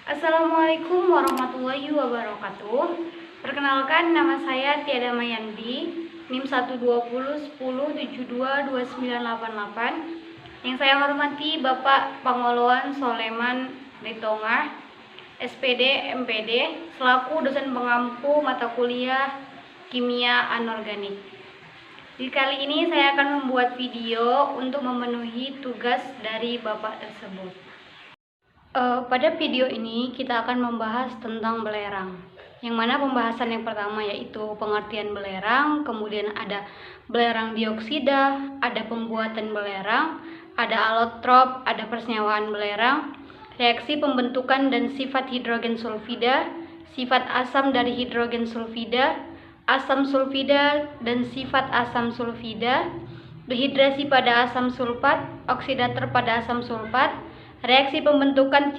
Assalamualaikum warahmatullahi wabarakatuh. Perkenalkan, nama saya Tiada Mayandi, NIM 12010722988. Yang saya hormati Bapak Pangoloan Soleman Ritonga, SPD MPD, selaku dosen pengampu mata kuliah Kimia Anorganik. Di kali ini saya akan membuat video untuk memenuhi tugas dari Bapak tersebut. Pada video ini kita akan membahas tentang belerang, yang mana pembahasan yang pertama yaitu pengertian belerang, kemudian ada belerang dioksida, ada pembuatan belerang, ada alotrop, ada persenyawaan belerang, reaksi pembentukan dan sifat hidrogen sulfida, sifat asam dari hidrogen sulfida, asam sulfida dan sifat asam sulfida, dehidrasi pada asam sulfat, oksidator pada asam sulfat, reaksi pembentukan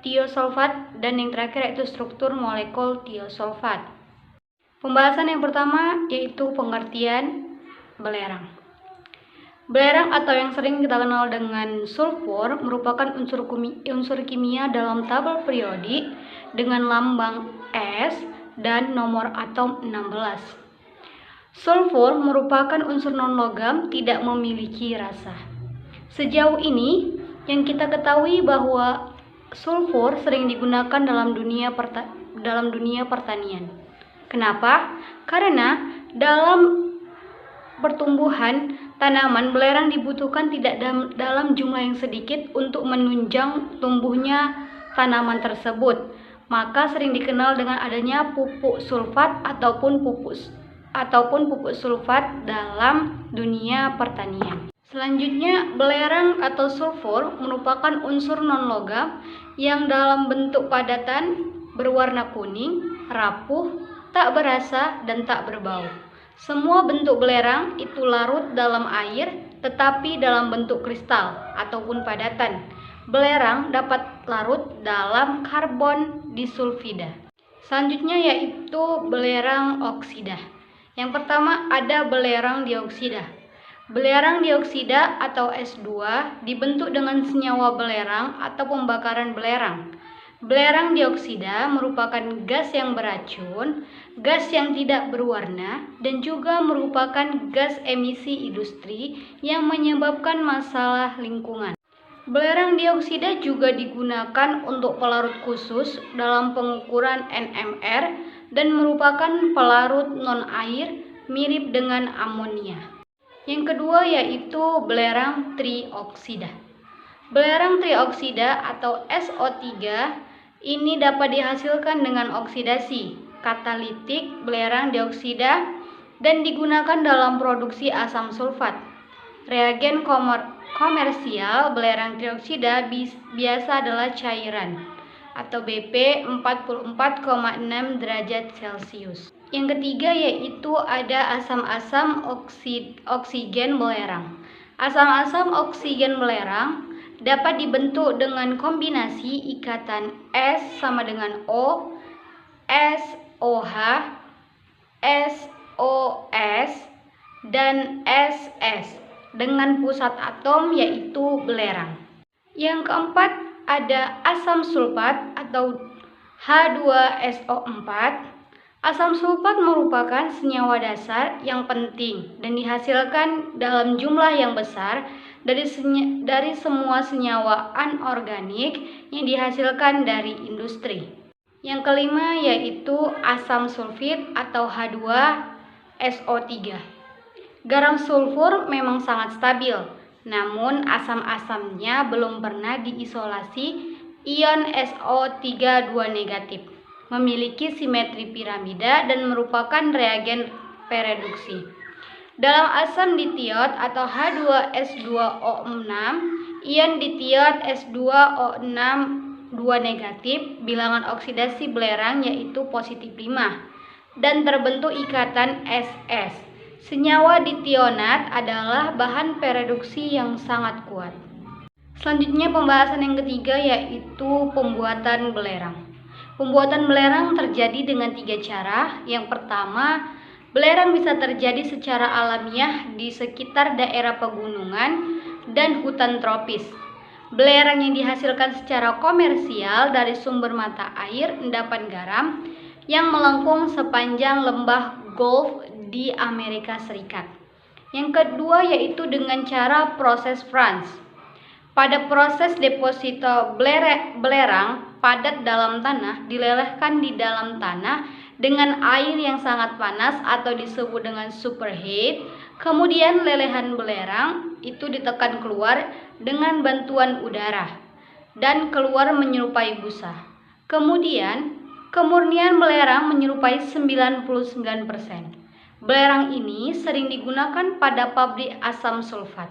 tiosulfat, dan yang terakhir yaitu struktur molekul tiosulfat. Pembahasan yang pertama yaitu pengertian belerang. Belerang atau yang sering kita kenal dengan sulfur merupakan unsur kimia dalam tabel periodik dengan lambang S dan nomor atom 16. Sulfur merupakan unsur non-logam tidak memiliki rasa. Sejauh ini yang kita ketahui bahwa sulfur sering digunakan dalam dunia pertanian. Kenapa? Karena dalam pertumbuhan tanaman, belerang dibutuhkan tidak dalam jumlah yang sedikit untuk menunjang tumbuhnya tanaman tersebut. Maka sering dikenal dengan adanya pupuk sulfat ataupun pupuk sulfat dalam dunia pertanian. Selanjutnya, belerang atau sulfur merupakan unsur non-logam yang dalam bentuk padatan, berwarna kuning, rapuh, tak berasa, dan tak berbau. Semua bentuk belerang itu larut dalam air, tetapi dalam bentuk kristal ataupun padatan. Belerang dapat larut dalam karbon disulfida. Selanjutnya yaitu belerang oksida. Yang pertama ada belerang dioksida. Belerang dioksida atau S2 dibentuk dengan senyawa belerang atau pembakaran belerang. Belerang dioksida merupakan gas yang beracun, gas yang tidak berwarna, dan juga merupakan gas emisi industri yang menyebabkan masalah lingkungan. Belerang dioksida juga digunakan untuk pelarut khusus dalam pengukuran NMR dan merupakan pelarut non-air mirip dengan amonia. Yang kedua yaitu belerang trioksida. Belerang trioksida atau SO3 ini dapat dihasilkan dengan oksidasi katalitik belerang dioksida dan digunakan dalam produksi asam sulfat. Reagen komersial belerang trioksida biasa adalah cairan atau BP 44,6 derajat Celcius. Yang ketiga yaitu ada asam-asam oksigen belerang. Asam-asam oksigen belerang dapat dibentuk dengan kombinasi ikatan S sama dengan O, SOH, SOS, dan SS dengan pusat atom yaitu belerang. Yang keempat ada asam sulfat atau H2SO4. Asam sulfat merupakan senyawa dasar yang penting dan dihasilkan dalam jumlah yang besar dari semua senyawa anorganik yang dihasilkan dari industri. Yang kelima yaitu asam sulfit atau H2SO3. Garam sulfur memang sangat stabil, namun asam-asamnya belum pernah diisolasi ion SO3 2 negatif. Memiliki simetri piramida dan merupakan reagen pereduksi. Dalam asam ditiot atau H2S2O6, ion ditiot S2O6 2 negatif, bilangan oksidasi belerang yaitu positif 5 dan terbentuk ikatan SS. Senyawa ditionat adalah bahan pereduksi yang sangat kuat. Selanjutnya pembahasan yang ketiga yaitu pembuatan belerang. Pembuatan belerang terjadi dengan 3 cara. Yang pertama, belerang bisa terjadi secara alamiah di sekitar daerah pegunungan dan hutan tropis. Belerang yang dihasilkan secara komersial dari sumber mata air endapan garam yang melengkung sepanjang lembah Gulf di Amerika Serikat. Yang kedua yaitu dengan cara proses Franz. Pada proses deposito belerang padat dalam tanah dilelehkan di dalam tanah dengan air yang sangat panas atau disebut dengan superheat. Kemudian lelehan belerang itu ditekan keluar dengan bantuan udara dan keluar menyerupai busa. Kemudian kemurnian belerang menyerupai 99%. Belerang ini sering digunakan pada pabrik asam sulfat.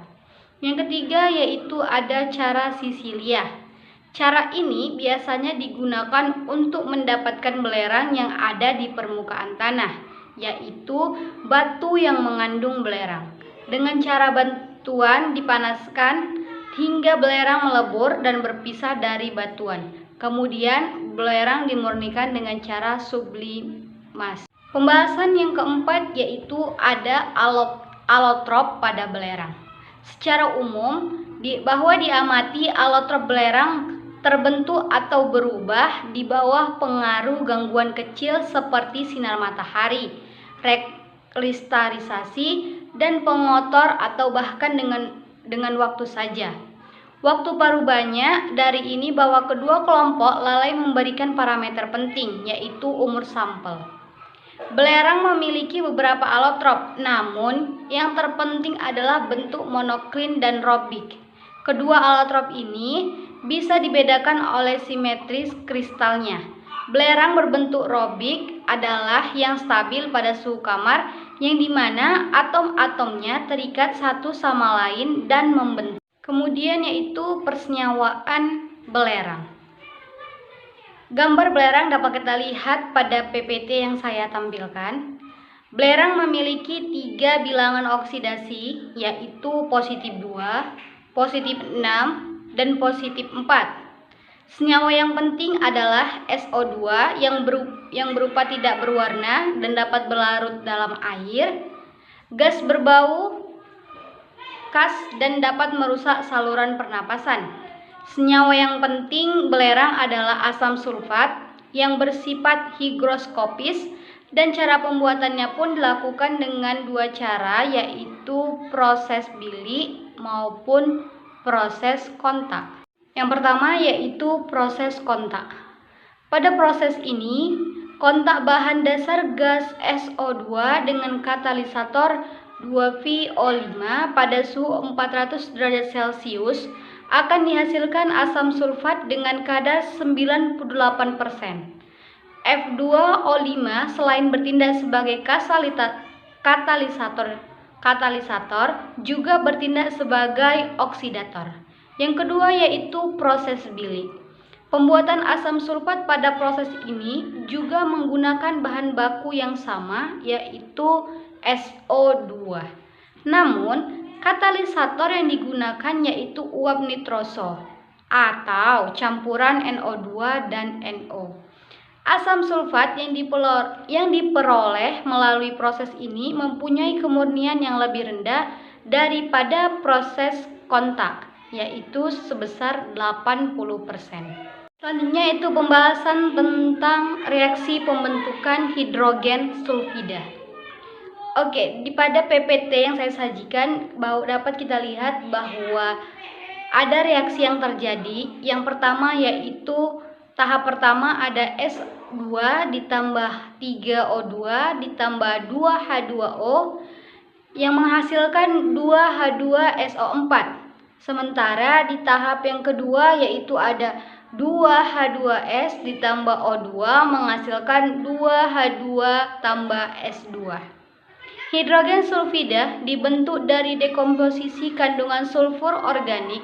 Yang ketiga yaitu ada cara Sisilia. Cara ini biasanya digunakan untuk mendapatkan belerang yang ada di permukaan tanah, yaitu batu yang mengandung belerang. Dengan cara batuan dipanaskan hingga belerang melebur dan berpisah dari batuan. Kemudian belerang dimurnikan dengan cara sublimasi. Pembahasan yang keempat yaitu ada alotrop pada belerang. Secara umum, bahwa diamati alotrop belerang terbentuk atau berubah di bawah pengaruh gangguan kecil seperti sinar matahari, rekristarisasi, dan pengotor atau bahkan dengan waktu saja. Waktu parubahnya dari ini bahwa kedua kelompok lalai memberikan parameter penting, yaitu umur sampel. Belerang memiliki beberapa alotrop, namun yang terpenting adalah bentuk monoklin dan robik. Kedua alotrop ini bisa dibedakan oleh simetris kristalnya. Belerang berbentuk robik adalah yang stabil pada suhu kamar, yang dimana atom-atomnya terikat satu sama lain dan membentuk. Kemudian yaitu persenyawaan belerang. Gambar belerang dapat kita lihat pada PPT yang saya tampilkan. Belerang memiliki 3 bilangan oksidasi, yaitu positif 2, positif 6, dan positif 4. Senyawa yang penting adalah SO2 yang berupa tidak berwarna dan dapat berlarut dalam air, gas berbau khas dan dapat merusak saluran pernapasan. Senyawa yang penting belerang adalah asam sulfat yang bersifat higroskopis dan cara pembuatannya pun dilakukan dengan 2 cara, yaitu proses bilik maupun proses kontak. Yang pertama yaitu proses kontak. Pada proses ini, kontak bahan dasar gas SO2 dengan katalisator 2VO5 pada suhu 400 derajat Celcius akan dihasilkan asam sulfat dengan kadar 98%. F2O5 selain bertindak sebagai katalisator juga bertindak sebagai oksidator. Yang kedua yaitu proses bilik. Pembuatan asam sulfat pada proses ini juga menggunakan bahan baku yang sama, yaitu SO2. Namun katalisator yang digunakan yaitu uap nitroso atau campuran NO2 dan NO. Asam sulfat yang diperoleh melalui proses ini mempunyai kemurnian yang lebih rendah daripada proses kontak, yaitu sebesar 80%. Selanjutnya itu pembahasan tentang reaksi pembentukan hidrogen sulfida. Oke, pada PPT yang saya sajikan dapat kita lihat bahwa ada reaksi yang terjadi. Yang pertama yaitu tahap pertama ada S2 ditambah 3O2 ditambah 2H2O yang menghasilkan 2H2SO4. Sementara di tahap yang kedua yaitu ada 2H2S ditambah O2 menghasilkan 2H2 tambah S2. Hidrogen sulfida dibentuk dari dekomposisi kandungan sulfur organik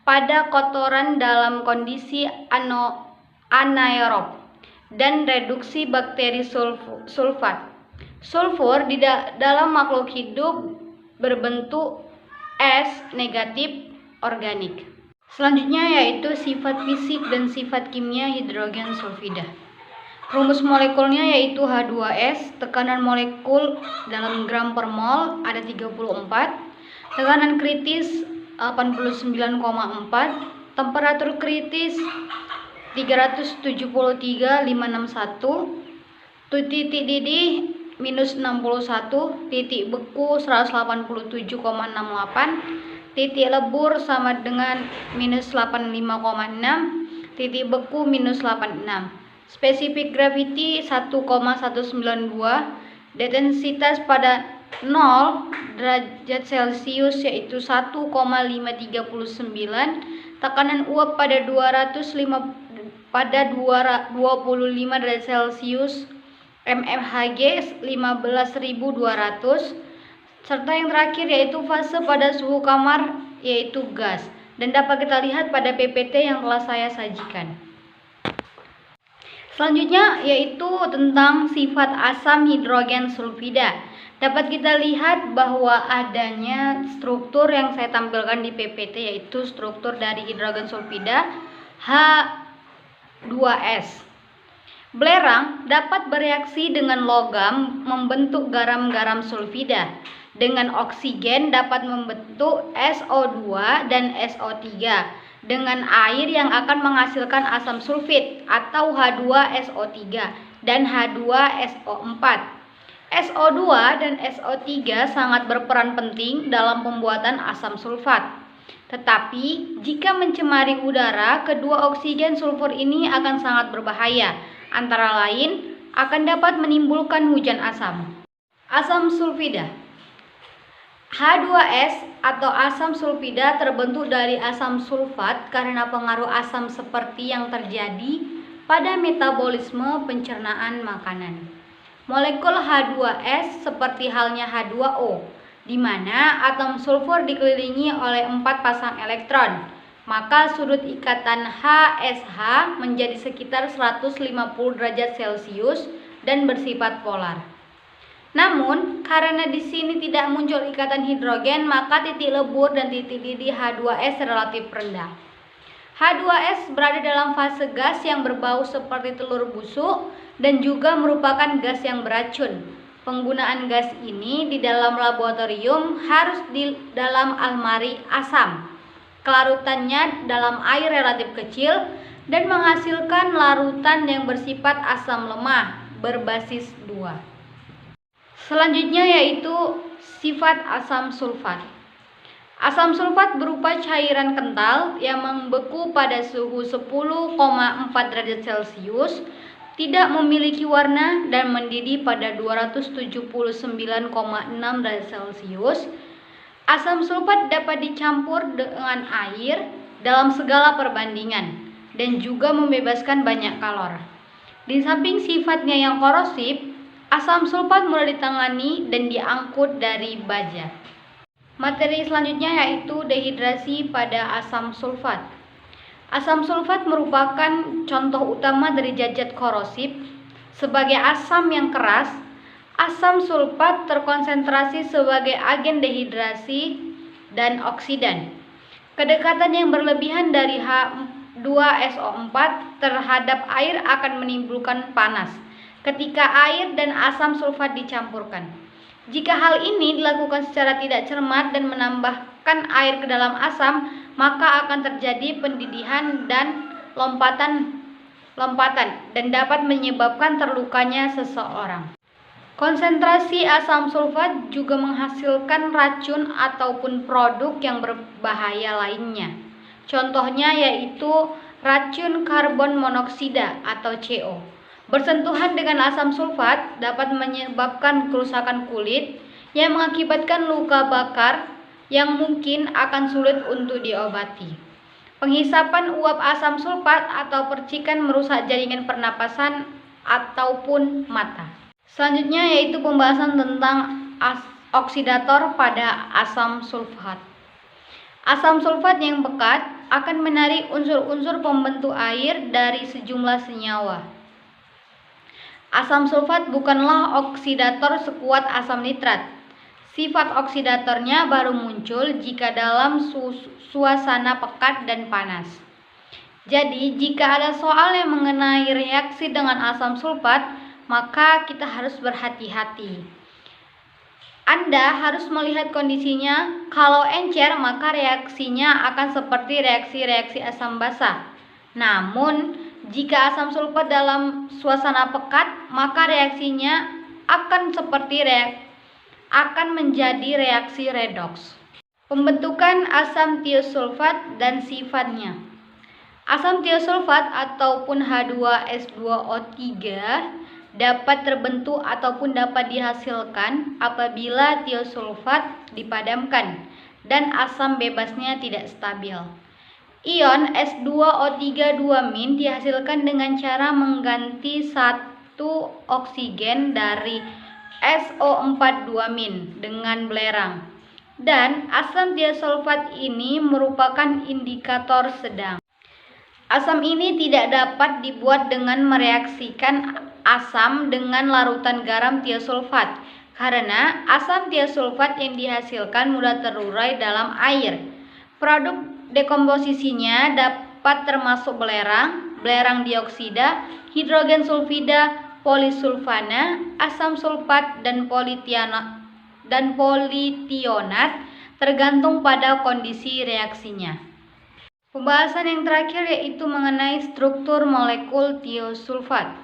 pada kotoran dalam kondisi anaerob dan reduksi bakteri sulfat. Sulfur di dalam makhluk hidup berbentuk S negatif organik. Selanjutnya yaitu sifat fisik dan sifat kimia hidrogen sulfida. Rumus molekulnya yaitu H2S, tekanan molekul dalam gram per mol ada 34, tekanan kritis 89,4, Temperatur kritis 373,561, titik didih minus 61, titik beku 187,68, titik lebur sama dengan minus 85,6, titik beku minus 86. Spesifik graviti 1,192, densitas pada 0 derajat Celcius yaitu 1,539, tekanan uap pada 25 derajat Celcius mmHg 15.200, serta yang terakhir yaitu fase pada suhu kamar yaitu gas, dan dapat kita lihat pada PPT yang telah saya sajikan. Selanjutnya yaitu tentang sifat asam hidrogen sulfida. Dapat kita lihat bahwa adanya struktur yang saya tampilkan di PPT yaitu struktur dari hidrogen sulfida H2S. Belerang dapat bereaksi dengan logam membentuk garam-garam sulfida. Dengan oksigen dapat membentuk SO2 dan SO3. Dengan air yang akan menghasilkan asam sulfit atau H2SO3 dan H2SO4. SO2 dan SO3 sangat berperan penting dalam pembuatan asam sulfat. Tetapi jika mencemari udara, kedua oksigen sulfur ini akan sangat berbahaya. Antara lain akan dapat menimbulkan hujan asam. Asam sulfida. H2S atau asam sulfida terbentuk dari asam sulfat karena pengaruh asam seperti yang terjadi pada metabolisme pencernaan makanan. Molekul H2S seperti halnya H2O, di mana atom sulfur dikelilingi oleh 4 pasang elektron, maka sudut ikatan HSH menjadi sekitar 150 derajat Celcius dan bersifat polar. Namun, karena di sini tidak muncul ikatan hidrogen, maka titik lebur dan titik didih H2S relatif rendah. H2S berada dalam fase gas yang berbau seperti telur busuk dan juga merupakan gas yang beracun. Penggunaan gas ini di dalam laboratorium harus di dalam almari asam. Kelarutannya dalam air relatif kecil dan menghasilkan larutan yang bersifat asam lemah berbasis 2. Selanjutnya yaitu sifat asam sulfat. Asam sulfat berupa cairan kental yang membeku pada suhu 10,4 derajat Celcius, tidak memiliki warna dan mendidih pada 279,6 derajat Celcius. Asam sulfat dapat dicampur dengan air dalam segala perbandingan dan juga membebaskan banyak kalor. Di samping sifatnya yang korosif, asam sulfat mudah ditangani dan diangkut dari baja. Materi selanjutnya yaitu dehidrasi pada asam sulfat. Asam sulfat merupakan contoh utama dari zat korosif. Sebagai asam yang keras, asam sulfat terkonsentrasi sebagai agen dehidrasi dan oksidan. Kedekatan yang berlebihan dari H2SO4 terhadap air akan menimbulkan panas ketika air dan asam sulfat dicampurkan. Jika hal ini dilakukan secara tidak cermat dan menambahkan air ke dalam asam, maka akan terjadi pendidihan dan lompatan dan dapat menyebabkan terlukanya seseorang. Konsentrasi asam sulfat juga menghasilkan racun ataupun produk yang berbahaya lainnya. Contohnya yaitu racun karbon monoksida atau CO. Bersentuhan dengan asam sulfat dapat menyebabkan kerusakan kulit yang mengakibatkan luka bakar yang mungkin akan sulit untuk diobati. Penghisapan uap asam sulfat atau percikan merusak jaringan pernapasan ataupun mata. Selanjutnya yaitu pembahasan tentang oksidator pada asam sulfat. Asam sulfat yang pekat akan menarik unsur-unsur pembentuk air dari sejumlah senyawa. Asam sulfat bukanlah oksidator sekuat asam nitrat. Sifat oksidatornya baru muncul jika dalam suasana pekat dan panas. Jadi, jika ada soal yang mengenai reaksi dengan asam sulfat, maka kita harus berhati-hati. Anda harus melihat kondisinya. Kalau encer, maka reaksinya akan seperti reaksi-reaksi asam basa. Namun, jika asam sulfat dalam suasana pekat, maka reaksinya akan menjadi reaksi redoks. Pembentukan asam tiosulfat dan sifatnya. Asam tiosulfat ataupun H2S2O3 dapat terbentuk ataupun dapat dihasilkan apabila tiosulfat dipadamkan dan asam bebasnya tidak stabil. Ion S2O3 2- dihasilkan dengan cara mengganti satu oksigen dari SO4 2- dengan belerang. Dan asam tiosulfat ini merupakan indikator sedang. Asam ini tidak dapat dibuat dengan mereaksikan asam dengan larutan garam tiosulfat karena asam tiosulfat yang dihasilkan mudah terurai dalam air. Produk dekomposisinya dapat termasuk belerang dioksida, hidrogen sulfida, polisulfana, asam sulfat, dan politionat tergantung pada kondisi reaksinya. Pembahasan yang terakhir yaitu mengenai struktur molekul tiosulfat.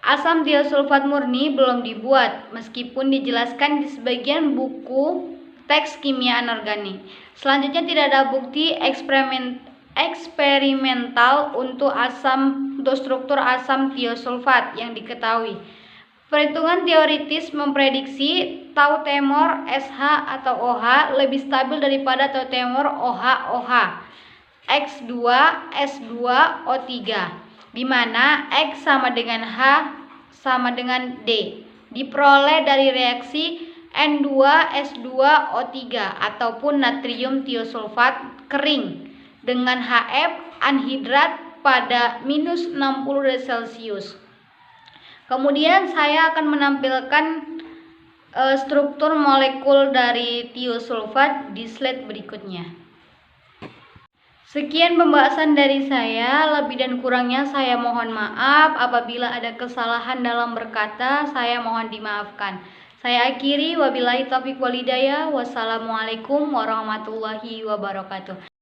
Asam tiosulfat murni belum dibuat, meskipun dijelaskan di sebagian buku teks kimia anorganik. Selanjutnya tidak ada bukti eksperimental untuk struktur asam tiosulfat yang diketahui. Perhitungan teoritis memprediksi tau temor SH atau OH lebih stabil daripada tau temor OH X2S2O3, di mana X sama dengan H sama dengan D, diperoleh dari reaksi N2S2O3 ataupun natrium tiosulfat kering dengan HF anhidrat pada minus 60 derajat Celcius. Kemudian saya akan menampilkan struktur molekul dari tiosulfat di slide berikutnya. Sekian pembahasan dari saya, lebih dan kurangnya saya mohon maaf. Apabila ada kesalahan dalam berkata, saya mohon dimaafkan. Saya akhiri, wabillahi taufiq wal hidayah. Wassalamualaikum warahmatullahi wabarakatuh.